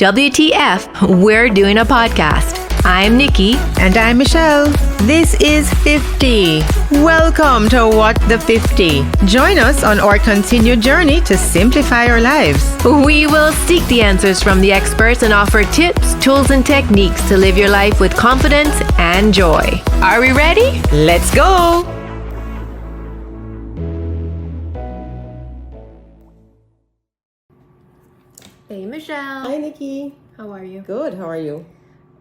WTF, we're doing a podcast. I'm Nikki. And I'm Michelle. This is 50. Welcome to What the 50. Join us on our continued journey to simplify our lives. We will seek the answers from the experts and offer tips, tools, and techniques to live your life with confidence and joy. Are we ready? Let's go! Hey, Michelle. Hi, Nikki. How are you? Good. How are you?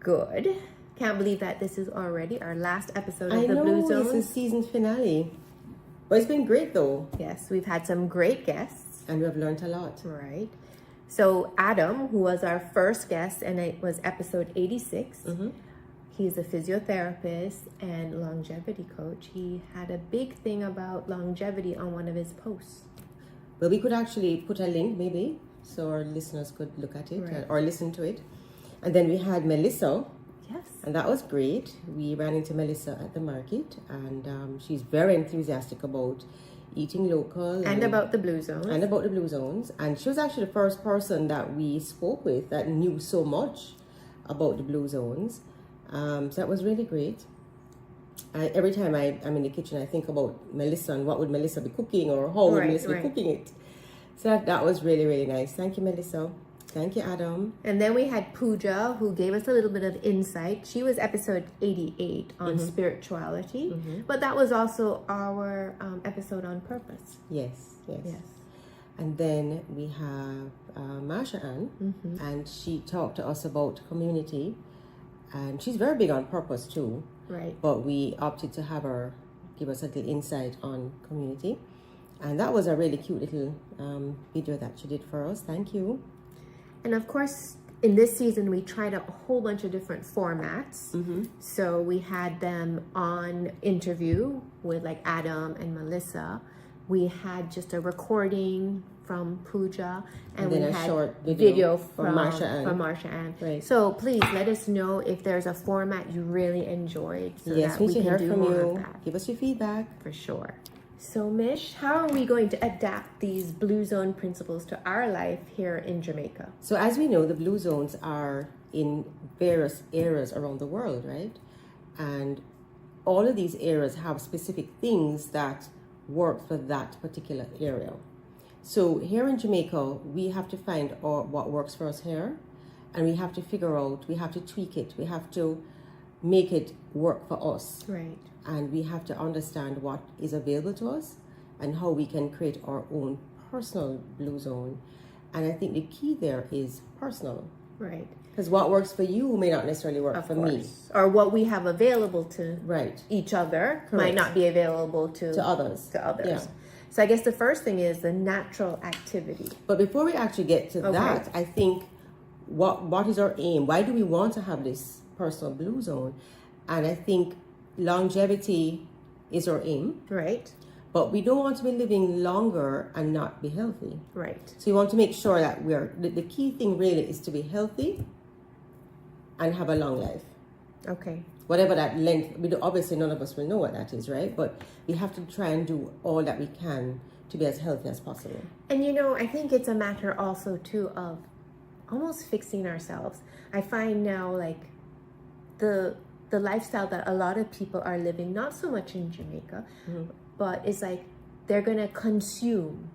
Good. Can't believe that this is already our last episode of the I Blue know, Zone. it's the season finale. But it's been great, though. Yes, we've had some great guests. And we have learned a lot. Right. So Adam, who was our first guest, and it was episode 86. He's a physiotherapist and longevity coach. He had a big thing about longevity on one of his posts. Well, we could actually put a link, maybe, so our listeners could look at it Right. or listen to it. And then we had Melissa. Yes. And that was great. We ran into Melissa at the market, and she's very enthusiastic about eating local. And about the Blue Zone. And about the Blue Zones. And she was actually the first person that we spoke with that knew so much about the Blue Zones. So that was really great. Every time I'm in the kitchen, I think about Melissa and what would Melissa be cooking or how would Melissa be cooking it. So that was really, really nice. Thank you, Melissa. Thank you, Adam. And then we had Pooja, who gave us a little bit of insight. She was episode 88 on spirituality, but that was also our episode on purpose. Yes. And then we have Marsha Ann, and she talked to us about community. And she's very big on purpose too. Right. But we opted to have her give us a little insight on community. And that was a really cute little video that she did for us. Thank you. And of course, in this season, we tried a whole bunch of different formats. So we had them on interview with like Adam and Melissa. We had just a recording from Pooja, and then we a had short video from Marsha Ann. From Marsha Ann. Right. So please let us know if there's a format you really enjoyed, so Yes, that we we should can hear do from more you. of that Give us your feedback. for sure. So Mish, how are we going to adapt these Blue Zone principles to our life here in Jamaica? So as we know, the Blue Zones are in various areas around the world, right? And all of these areas have specific things that work for that particular area. So here in Jamaica, we have to find what works for us here, and we have to figure out, we have to tweak it, we have to make it work for us. Right. And we have to understand what is available to us and how we can create our own personal Blue Zone. And I think the key there is personal. Right. Because what works for you may not necessarily work for me. Or what we have available to Right. each other might Correct. not be available to others. Yeah. So I guess the first thing is the natural activity. But before we actually get to that, I think what is our aim? Why do we want to have this personal Blue Zone? And I think longevity is our aim. Right. But we don't want to be living longer and not be healthy. Right. So you want to make sure that the key thing really is to be healthy and have a long life. Okay. Whatever that length, obviously none of us will know what that is, right? But we have to try and do all that we can to be as healthy as possible. And you know, I think it's a matter also too of almost fixing ourselves. I find now like the lifestyle that a lot of people are living, not so much in Jamaica, but it's like they're going to consume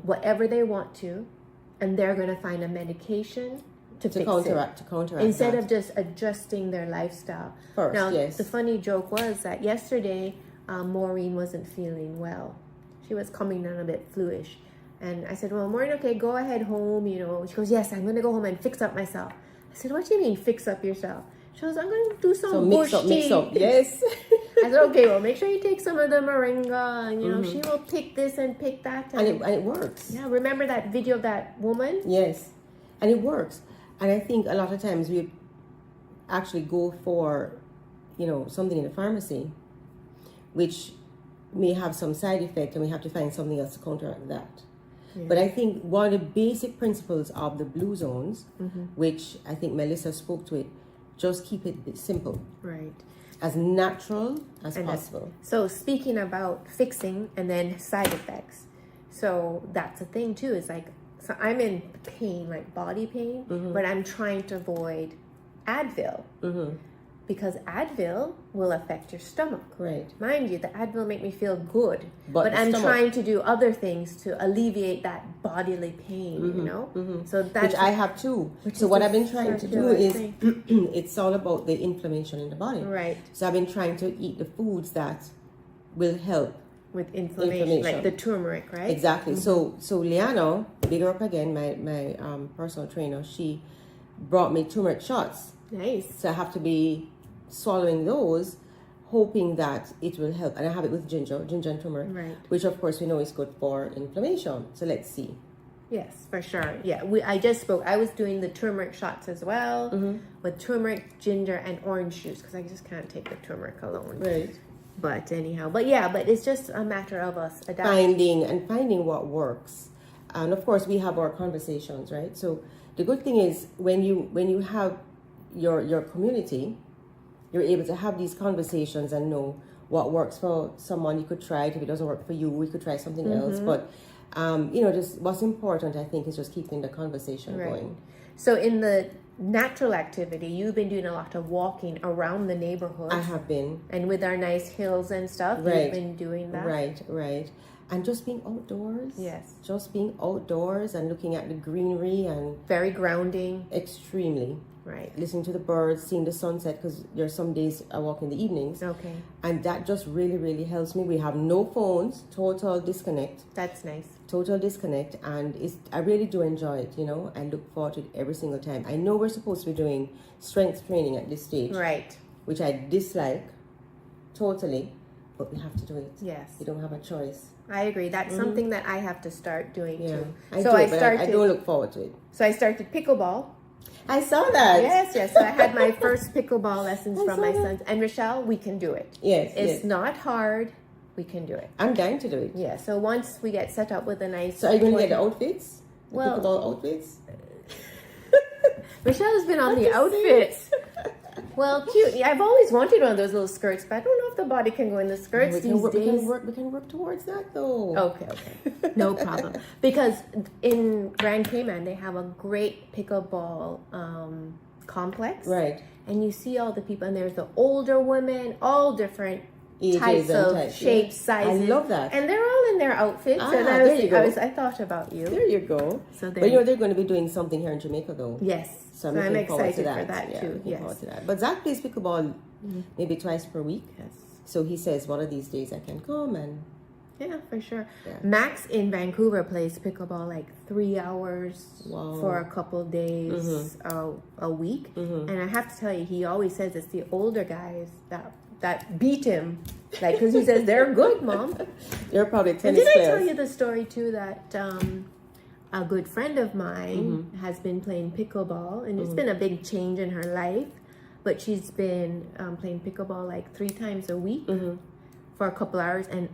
whatever they want to, and they're going to find a medication to counteract instead of just adjusting their lifestyle. First, now, yes. the funny joke was that yesterday, Maureen wasn't feeling well. She was coming down a bit fluish. And I said, well, Maureen, okay, go ahead home, you know. She goes, yes, I'm going to go home and fix up myself. I said, what do you mean fix up yourself? She goes, I'm going to do some bush tea. Mix up, yes. I said, okay, well, make sure you take some of the moringa, and, you know, she will pick this and pick that. And it works. Yeah, remember that video of that woman? Yes, and it works. And I think a lot of times we actually go for, you know, something in the pharmacy, which may have some side effect, and we have to find something else to counteract that. Yeah. But I think one of the basic principles of the Blue Zones, which I think Melissa spoke to it, just keep it simple. Right. As natural as possible. So speaking about fixing and then side effects. So that's the thing too, is like so I'm in pain, like body pain, but I'm trying to avoid Advil. Because Advil will affect your stomach. Right. Mind you, the Advil make me feel good. But But the I'm stomach- trying to do other things to alleviate that bodily pain, you know? So that's Which I have too. which So is what the I've been trying to do circular is, thing. it's all about the inflammation in the body. Right. So I've been trying to eat the foods that will help. With inflammation, like the turmeric, right? Exactly. So Liano, big her up again, my personal trainer, she brought me turmeric shots. Nice. So I have to be swallowing those, hoping that it will help. And I have it with ginger and turmeric, Right. which of course we know is good for inflammation. So let's see. Yes, for sure. Yeah, I just spoke. I was doing the turmeric shots as well with turmeric, ginger, and orange juice because I just can't take the turmeric alone. Right. But anyhow, but it's just a matter of us adapting. Finding what works. And of course we have our conversations, right? So the good thing is when you have your community, you're able to have these conversations and know what works for someone. You could try it. If it doesn't work for you, we could try something else. But just what's important, I think, is just keeping the conversation going. So in the natural activity, you've been doing a lot of walking around the neighborhood. I have been. And with our nice hills and stuff, Right. you've been doing that. Right. And just being outdoors. Yes. Just being outdoors and looking at the greenery and Very grounding. extremely. Right. Listening to the birds, seeing the sunset, because there's some days I walk in the evenings. Okay. And that just really, really helps me. We have no phones, total disconnect. That's nice. And I really do enjoy it, I look forward to it every single time. I know we're supposed to be doing strength training at this stage, Right. which I dislike totally, but we have to do it. Yes. You don't have a choice. I agree. That's something that I have to start doing too. I So do I it, but started. I don't look forward to it. So I started pickleball. I saw that. Yes. So I had my first pickleball lessons I from saw my that. sons. And Rochelle, we can do it. Yes, It's yes. not hard. We can do it. I'm dying to do it. Yeah. So once we get set up with a nice. So are you going to get the outfits? The Well- pickleball outfits? Rochelle has been on the outfits. Well, cute. Yeah, I've always wanted one of those little skirts, but I don't know if the body can go in the skirts We these can days. we can work towards that though. Okay. No problem. Because in Grand Cayman, they have a great pickleball complex. Right. And you see all the people, and there's the older women, all different Ages types and of types, shapes, yeah. sizes. I love that. And they're all in their outfits. Ah, and there you go. I thought about you. There you go. So But they're going to be doing something here in Jamaica though. Yes. So I'm looking forward to excited for that Yeah, too. looking Yes. forward to that. But Zach plays pickleball maybe twice per week. Yes. So he says one of these days I can come and Yeah, for sure. Yeah. Max in Vancouver plays pickleball like 3 hours Wow. for a couple days a week. And I have to tell you, he always says it's the older guys that beat him. Like, because he says, they're good, Mom. you're probably And tennis did I players. tell you the story too that a good friend of mine has been playing pickleball, and it's been a big change in her life, but she's been playing pickleball like 3 times a week for a couple hours, and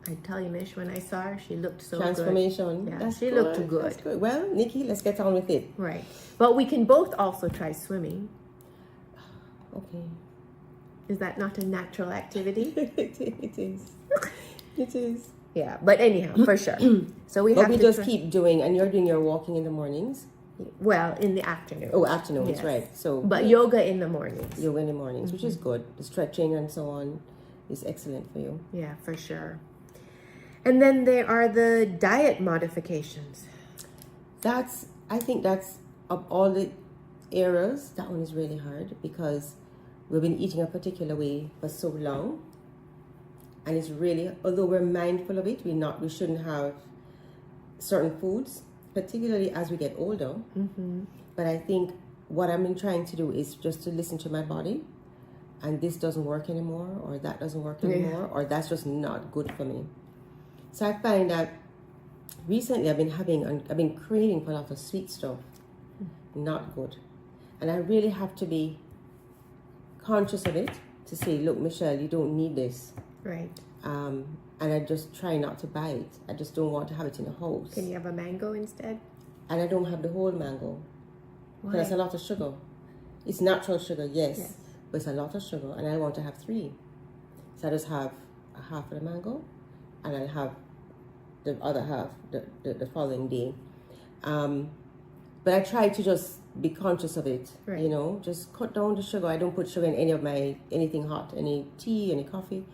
I tell you, Mish, when I saw her, she looked so Transformation. good. Yeah, That's she good. looked good. That's good. Well, Nikki, let's get on with it. Right. But we can both also try swimming. Okay. Is that not a natural activity? It is. It is. Yeah, but anyhow, for sure. So we But have we to just try- keep doing, and you're doing your walking in the mornings. well, in the afternoon. Oh, afternoons, Yes. right? So, But yoga in the mornings. yoga in the mornings, which is good. The stretching and so on is excellent for you. Yeah, for sure. And then there are the diet modifications. I think that's of all the areas, that one is really hard because we've been eating a particular way for so long, and it's really, although we're mindful of it, we shouldn't have certain foods, particularly as we get older. But I think what I've been trying to do is just to listen to my body, and this doesn't work anymore, or that doesn't work anymore, or that's just not good for me. So I find that recently I've been craving for a lot of sweet stuff. Not good. And I really have to be conscious of it to say, look, Michelle, you don't need this. Right. And I just try not to buy it. I just don't want to have it in the house. Can you have a mango instead? And I don't have the whole mango. Why? Because that's a lot of sugar. It's natural sugar, yes, Yes. but it's a lot of sugar, and I want to have 3. So I just have a half of the mango, and I'll have the other half the following day. But I try to just be conscious of it, Right. you know, just cut down the sugar. I don't put sugar in any of my, anything hot, any tea, any coffee.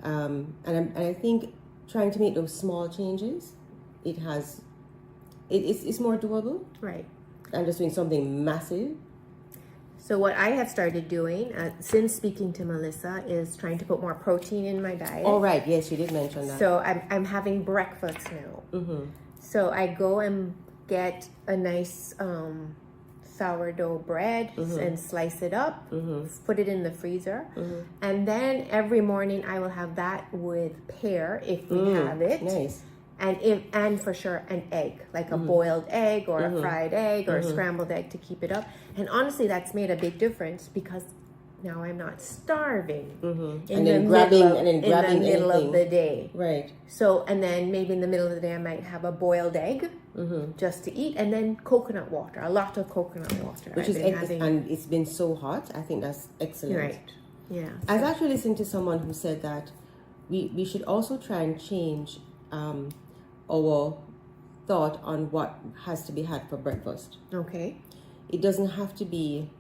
And I think trying to make those small changes, it's more doable Right. than just doing something massive. So what I have started doing since speaking to Melissa is trying to put more protein in my diet. Oh, right. Yes, you did mention that. So I'm having breakfast now. Mm-hmm. So I go and get a nice sourdough bread and slice it up, put it in the freezer, and then every morning I will have that with pear if we have it. Nice. And for sure an egg, like a boiled egg or a fried egg or a scrambled egg to keep it up. And honestly, that's made a big difference because now I'm not starving in the middle of the day. Right. So, and then maybe in the middle of the day I might have a boiled egg just to eat, and then coconut water, a lot of coconut water. Which and it's been so hot. I think that's excellent. Right. Yeah. I was actually listening to someone who said that we should also try and change our thought on what has to be had for breakfast. Okay. It doesn't have to be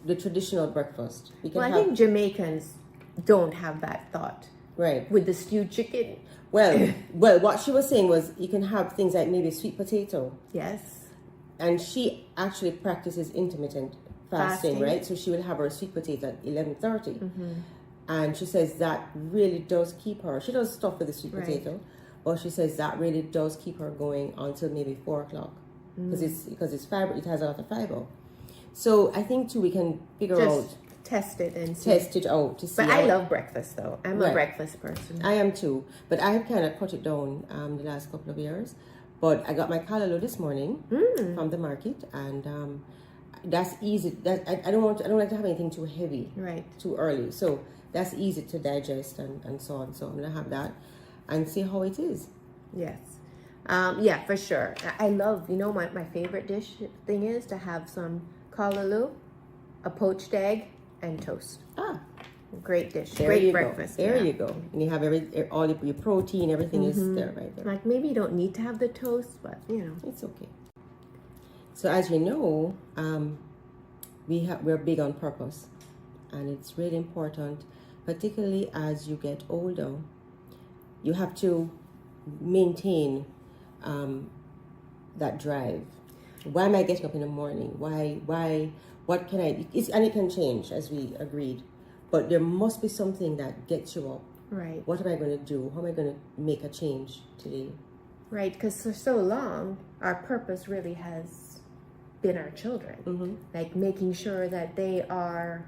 the traditional breakfast. Well, I think Jamaicans don't have that thought. Right. With the stewed chicken. Well, what she was saying was you can have things like maybe sweet potato. Yes. And she actually practices intermittent fasting, right? So she would have her sweet potato at 11:30. And she says that really does keep her. She does stuff with the sweet potato, but she says that really does keep her going until maybe 4 o'clock because it's fiber. It has a lot of fiber. So I think too we can figure out. Test it and see. Test it out to see. But I love breakfast though. I'm a breakfast person. I am too. But I have kind of cut it down the last couple of years. But I got my callaloo this morning from the market, and that's easy. I don't like to have anything too heavy, too early. So that's easy to digest and so on. So I'm gonna have that and see how it is. Yes. Yeah, for sure. I love, my favorite thing is to have some callaloo, a poached egg, and toast. Great dish. Great breakfast. There you go. And you have all your protein, everything is there right there. Like maybe you don't need to have the toast, but it's okay. So as you know, we're big on purpose, and it's really important, particularly as you get older. You have to maintain that drive. Why am I getting up in the morning? Why? What can I? And it can change, as we agreed. But there must be something that gets you up. Right. What am I going to do? How am I going to make a change today? Right, because for so long, our purpose really has been our children. Like making sure that they are,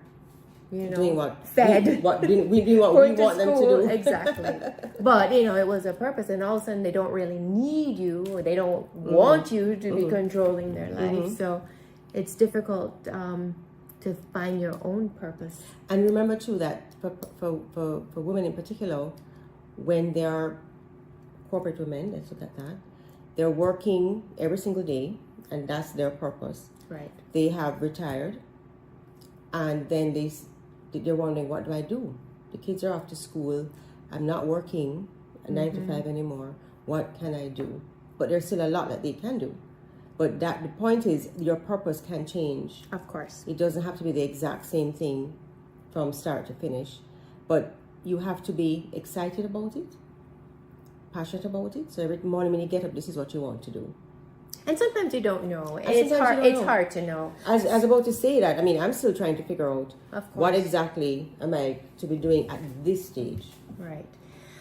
doing what? Fed. We do what we want them to do. Exactly. But, it was a purpose, and all of a sudden they don't really need you, or they don't want you to be controlling their life. So it's difficult to find your own purpose. And remember too that for women in particular, when they are corporate women, let's look at that, they're working every single day, and that's their purpose. Right. They have retired, and then they're wondering, what do I do? The kids are off to school. I'm not working 9 to 5 anymore. What can I do? But there's still a lot that they can do. But the point is, your purpose can change. Of course. It doesn't have to be the exact same thing from start to finish. But you have to be excited about it, passionate about it. So every morning when you get up, this is what you want to do. And sometimes you don't know. It's hard to know. I was about to say that. I mean, I'm still trying to figure out what exactly am I to be doing at this stage. Right.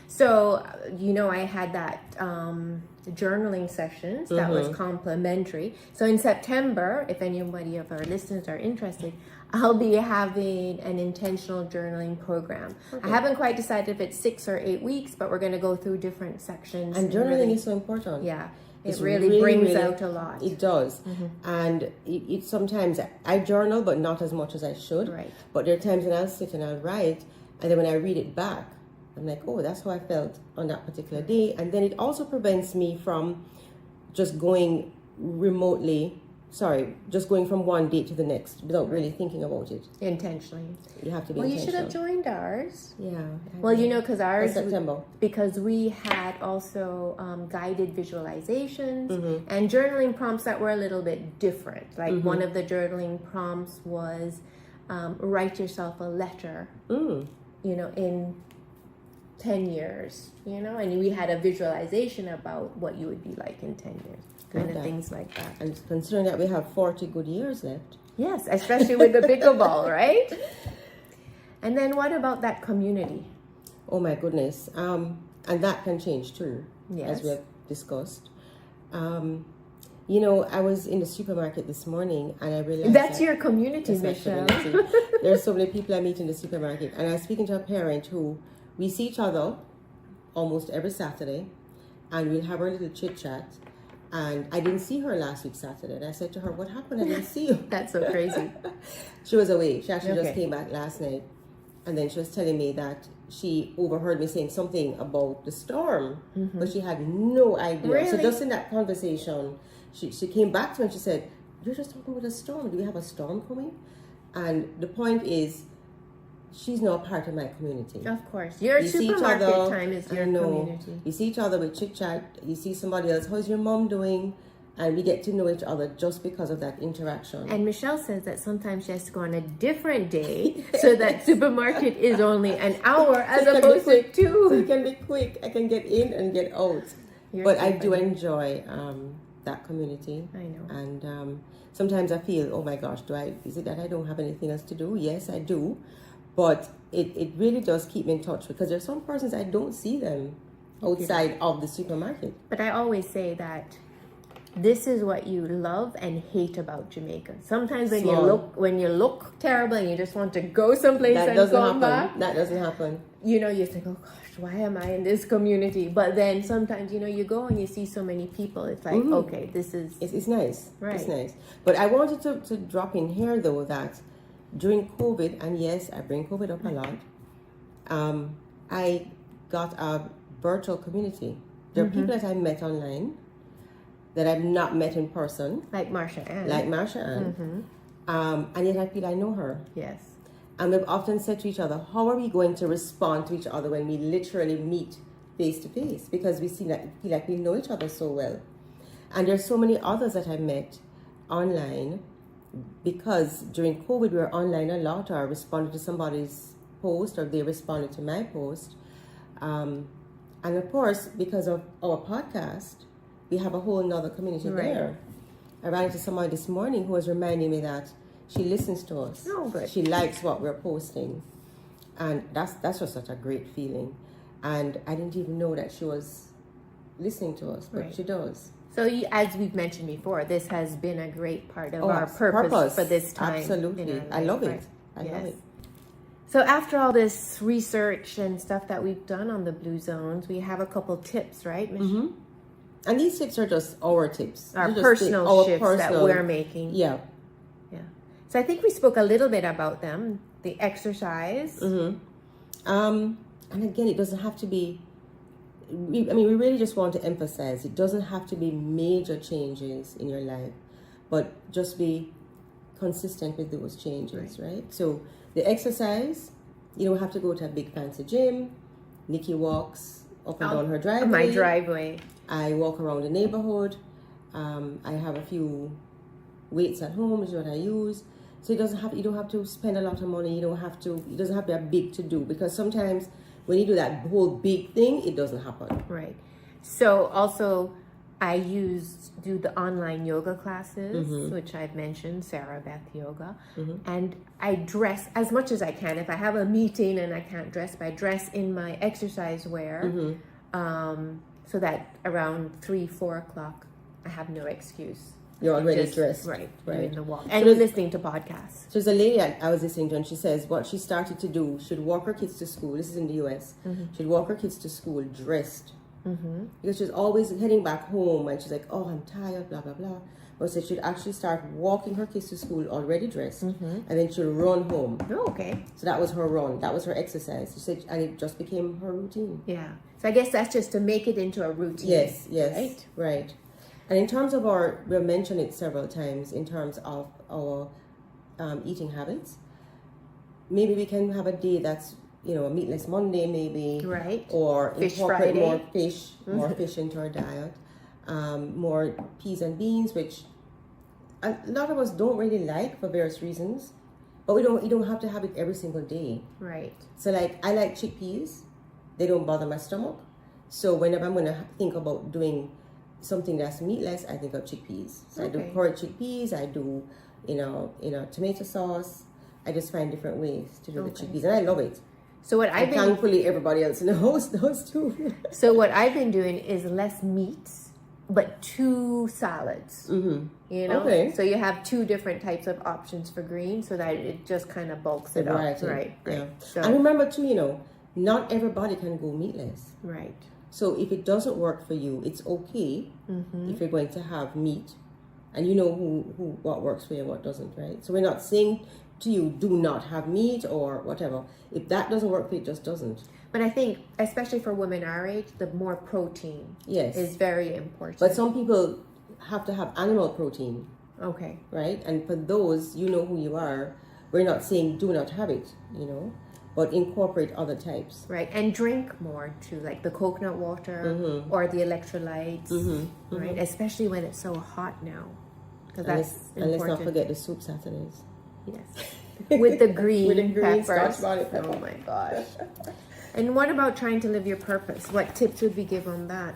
So, I had that journaling sessions that was complimentary. So in September, if anybody of our listeners are interested, I'll be having an intentional journaling program. Okay. I haven't quite decided if it's 6 or 8 weeks, but we're going to go through different sections. And journaling is so important. Yeah. It really brings out a lot. It does. And it sometimes, I journal, but not as much as I should. Right. But there are times when I'll sit and I'll write, and then when I read it back, I'm like, oh, that's how I felt on that particular day. And then it also prevents me from just going remotely just going from one date to the next without really thinking about it. Intentionally. You have to be Well, you intentional. should have joined ours. Yeah. Well, because ours, September. because we had also guided visualizations Mm-hmm. and journaling prompts that were a little bit different. Like Mm-hmm. one of the journaling prompts was write yourself a letter, in 10 years, and we had a visualization about what you would be like in 10 years, kind of things like that. And considering that we have 40 good years left. Yes, especially with the pickleball, right? And then what about that community? Oh my goodness. And that can change too, Yes. as we have discussed. I was in the supermarket this morning and I realized That's that your community, that's my Michelle. community. There's so many people I meet in the supermarket, and I was speaking to a parent who we see each other almost every Saturday, and we'll have our little chit chat. And I didn't see her last week Saturday, and I said to her, "What happened? I didn't see you." That's so crazy. She was away. She actually Okay. just came back last night, and then she was telling me that she overheard me saying something about the storm, but she had no idea. So Really? just in that conversation, she came back to me and she said, "You're just talking about a storm. Do we have a storm coming?" And the point is, she's now part of my community. Of course. Your You see each supermarket other, time is your I know. community. You see each other with chit chat. You see somebody else. How's your mom doing? And we get to know each other just because of that interaction. And Michelle says that sometimes she has to go on a different day so that supermarket is only an hour as So it can be opposed to quick. So two. it can be quick. I can get in and get out. You're But so I do funny. enjoy that community. I know. And sometimes I feel, oh my gosh, is it that I don't have anything else to do? Yes, I do. But it really does keep me in touch, because there's some persons I don't see them outside of the supermarket. But I always say that this is what you love and hate about Jamaica. Sometimes when you look terrible and you just want to go someplace That and doesn't come happen. back, That doesn't happen. you think, oh gosh, why am I in this community? But then sometimes, you go and you see so many people. It's like, okay, this is... It's nice. Right. It's nice. But I wanted to drop in here, though, that during COVID, and yes, I bring COVID up a lot, I got a virtual community. There are people that I met online that I've not met in person, like Marsha Ann. like Marsha Ann. And yet I feel I know her. Yes. And we've often said to each other, how are we going to respond to each other when we literally meet face to face? Because we feel like we know each other so well. And there's so many others that I met online, because during COVID we were online a lot, or I responded to somebody's post, or they responded to my post. And of course, because of our podcast, we have a whole nother community there. I ran into somebody this morning who was reminding me that she listens to us. Oh, good. She likes what we're posting. And that's just such a great feeling. And I didn't even know that she was listening to us, but she does. So, as we've mentioned before, this has been a great part of our purpose purpose for this time. Absolutely. in our I love life, it. I love it. So after all this research and stuff that we've done on the blue zones, we have a couple tips, right, Michelle? And these tips are just our tips. Our They're just personal shifts that we're making. Yeah. Yeah. So I think we spoke a little bit about them. The exercise. And again, it doesn't have to be, we really just want to emphasize, it doesn't have to be major changes in your life, but just be consistent with those changes, right? So the exercise, you don't have to go to a big fancy gym. Nikki walks up and down her driveway. My driveway. I walk around the neighborhood. I have a few weights at home, is what I use. So you don't have to spend a lot of money. It doesn't have to be a big to do, because sometimes when you do that whole big thing, it doesn't happen. Right. So also I do the online yoga classes, which I've mentioned, Sarah Beth Yoga. And I dress as much as I can. If I have a meeting and I can't dress, but I dress in my exercise wear, so that around 3-4 o'clock, I have no excuse. You're already dressed. Right. Right. Doing the walk. And So listening to podcasts. So there's a lady I was listening to, and she says what she started to do, she'd walk her kids to school. This is in the US. She'd walk her kids to school dressed. Because she's always heading back home, and she's like, oh, I'm tired, blah, blah, blah. But so she'd actually start walking her kids to school already dressed, and then she'll run home. Oh, okay. So that was her run. That was her exercise. She said, and it just became her routine. Yeah. So I guess that's just to make it into a routine. Yes, Right? right. And in terms of we mentioned it several times in terms of our eating habits. Maybe we can have a day that's, a meatless Monday, maybe, Right. Or Fish incorporate Friday. more fish into our diet, more peas and beans, which a lot of us don't really like for various reasons. But you don't have to have it every single day. Right. So like I like chickpeas. They don't bother my stomach. So whenever I'm gonna think about doing something that's meatless, I think of chickpeas. So I do curried chickpeas, I do, tomato sauce. I just find different ways to do the chickpeas, and I love it. So thankfully everybody else in the house does too. So what I've been doing is less meats, but 2 salads. Okay. So you have 2 different types of options for green, so that it just kind of bulks it up. Right. Yeah. So, and remember too, not everybody can go meatless. right. So if it doesn't work for you, it's okay if you're going to have meat, and you know what works for you and what doesn't, right? So we're not saying to you, do not have meat or whatever. If that doesn't work for you, it just doesn't. But I think, especially for women our age, the more protein Yes. is very important. But some people have to have animal protein, Okay. right? And for those, you know who you are. We're not saying do not have it, but incorporate other types. Right. And drink more too, like the coconut water or the electrolytes, right? Especially when it's so hot now. Because that's And let's important. not forget the soup Saturdays. Yes. With the green, With the green peppers. Scotch bonnet pepper. Oh my gosh. And what about trying to live your purpose? What tips would we give on that?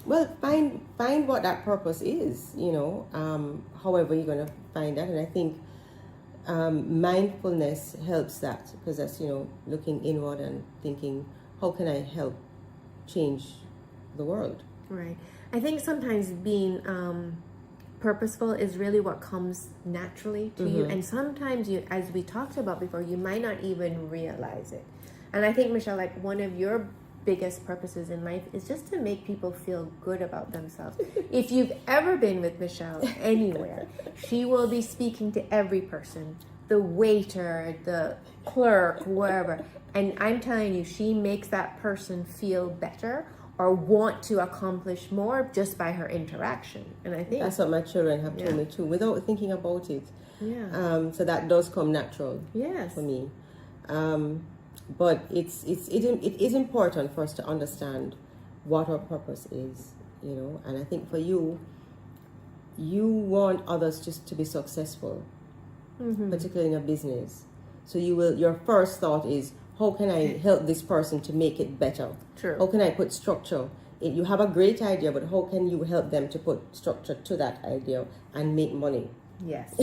Well, find what that purpose is, however you're going to find that. And I think mindfulness helps that, because that's, looking inward and thinking, how can I help change the world? Right. I think sometimes being purposeful is really what comes naturally to you. And sometimes you, as we talked about before, you might not even realize it. And I think, Michelle, like one of your biggest purposes in life is just to make people feel good about themselves. If you've ever been with Michelle anywhere, she will be speaking to every person, the waiter, the clerk, wherever. And I'm telling you, she makes that person feel better or want to accomplish more just by her interaction. And I think that's what my children have told me too, without thinking about it. Yeah. So that does come natural for me. But it is important for us to understand what our purpose is, and I think for you want others just to be successful, particularly in a business. So your first thought is, how can I help this person to make it better? True. How can I put structure? You have a great idea, but how can you help them to put structure to that idea and make money? Yes.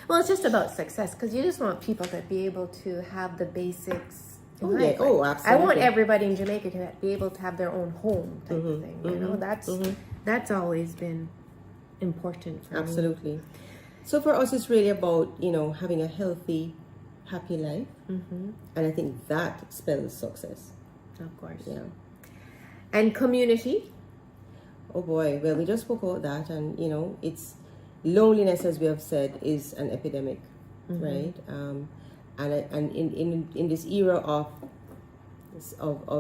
Well, it's just about success, because you just want people to be able to have the basics in life. Oh, absolutely. I want everybody in Jamaica to be able to have their own home type of thing. That's always been important for me. Absolutely. So for us, it's really about, having a healthy, happy life. And I think that spells success. Of course. Yeah. And community. Oh boy. Well, we just spoke about that, and it's loneliness, as we have said, is an epidemic, right? And in this era of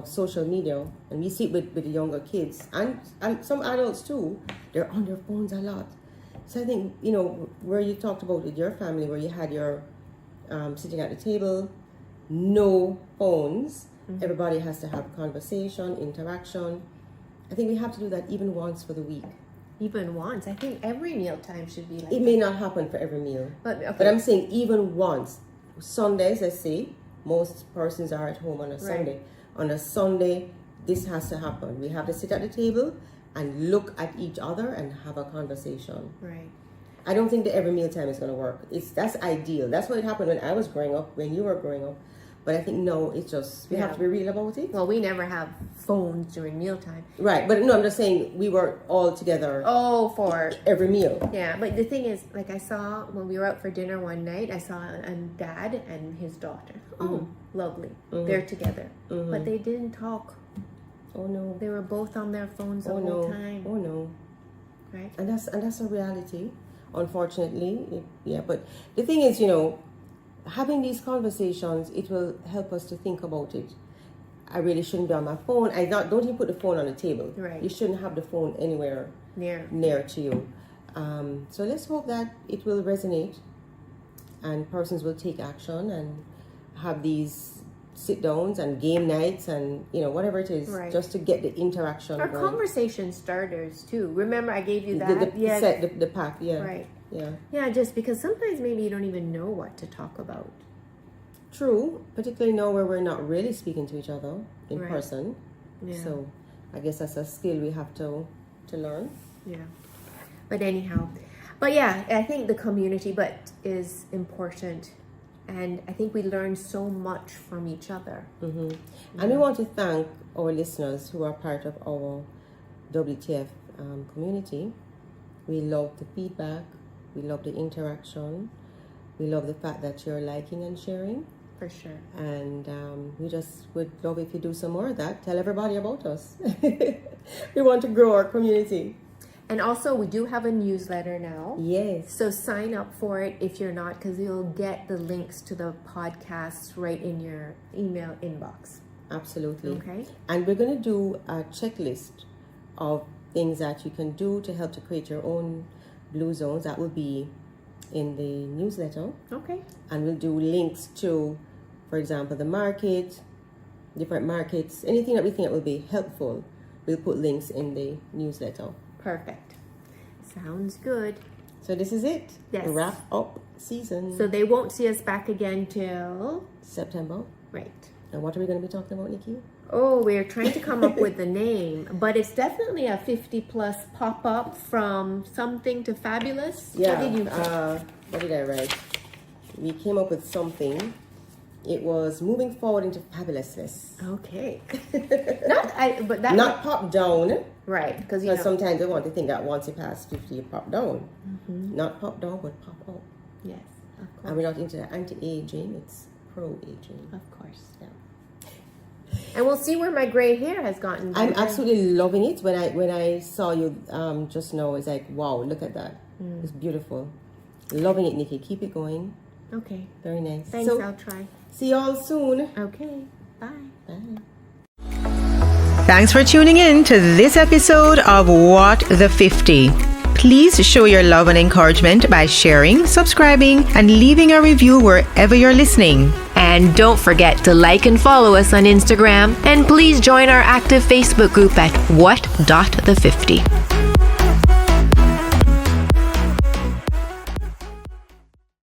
social media, and we see it with the younger kids and some adults too, they're on their phones a lot. So I think, where you talked about with your family, where you had your sitting at the table, no phones, everybody has to have conversation, interaction. I think we have to do that even once for the week. Even once. I think every mealtime should be like It may not happen for every meal. But I'm saying even once. Sundays, let's say, most persons are at home on a Sunday. On a Sunday, this has to happen. We have to sit at the table and look at each other and have a conversation. Right. I don't think that every mealtime is going to work. That's ideal. That's what happened when I was growing up, when you were growing up. But I think, no, it's just, we have to be real about it. Well, we never have phones during mealtime. Right, but no, I'm just saying we were all together. Oh, for every meal. Yeah, but the thing is, like I saw when we were out for dinner one night, I saw a dad and his daughter. Oh, lovely. They're together. But they didn't talk. Oh, no. They were both on their phones the whole time. Oh, no. Right? And that's a reality, unfortunately. But the thing is, having these conversations, it will help us to think about it. I really shouldn't be on my phone. Don't even put the phone on the table. Right. You shouldn't have the phone anywhere near to you. So let's hope that it will resonate and persons will take action and have these sit downs and game nights and whatever it is, just to get the interaction or going. Conversation starters too. Remember I gave you that? The pack, Right. Yeah, just because sometimes maybe you don't even know what to talk about. True, particularly now where we're not really speaking to each other in person. Yeah. So I guess that's a skill we have to learn. Yeah. But anyhow, I think the community is important. And I think we learn so much from each other. Mm-hmm. And we want to thank our listeners who are part of our WTF community. We love the feedback. We love the interaction. We love the fact that you're liking and sharing. For sure. And we just would love if you do some more of that. Tell everybody about us. We want to grow our community. And also, we do have a newsletter now. Yes. So sign up for it if you're not, because you'll get the links to the podcasts right in your email inbox. Absolutely. Okay. And we're going to do a checklist of things that you can do to help to create your own blue zones. That will be in the newsletter. Okay. And we'll do links to, for example, the market, different markets, anything that we think that will be helpful. We'll put links in the newsletter. Perfect. Sounds good. So this is it. Yes. Wrap up season. So they won't see us back again till September. Right. And what are we going to be talking about, Niki? Oh, we're trying to come up with the name, but it's definitely a 50+ pop-up from something to fabulous. Yeah. What did you what did I write? We came up with something. It was moving forward into fabulousness. Okay. Not pop down. Right, because sometimes they want to think that once you pass 50, you pop down. Mm-hmm. Not pop down, but pop up. Yes, of course. And we're not into the anti-aging; it's pro-aging. Of course. Yeah. And we'll see where my gray hair has gotten. I'm absolutely loving it. When I saw you just now, it's like, wow, look at that. It's beautiful. Loving it, Niki. Keep it going. Okay. Very nice. Thanks, I'll try. See you all soon. Okay. Bye. Bye. Thanks for tuning in to this episode of What the 50. Please show your love and encouragement by sharing, subscribing, and leaving a review wherever you're listening. And don't forget to like and follow us on Instagram. And please join our active Facebook group at What.the50.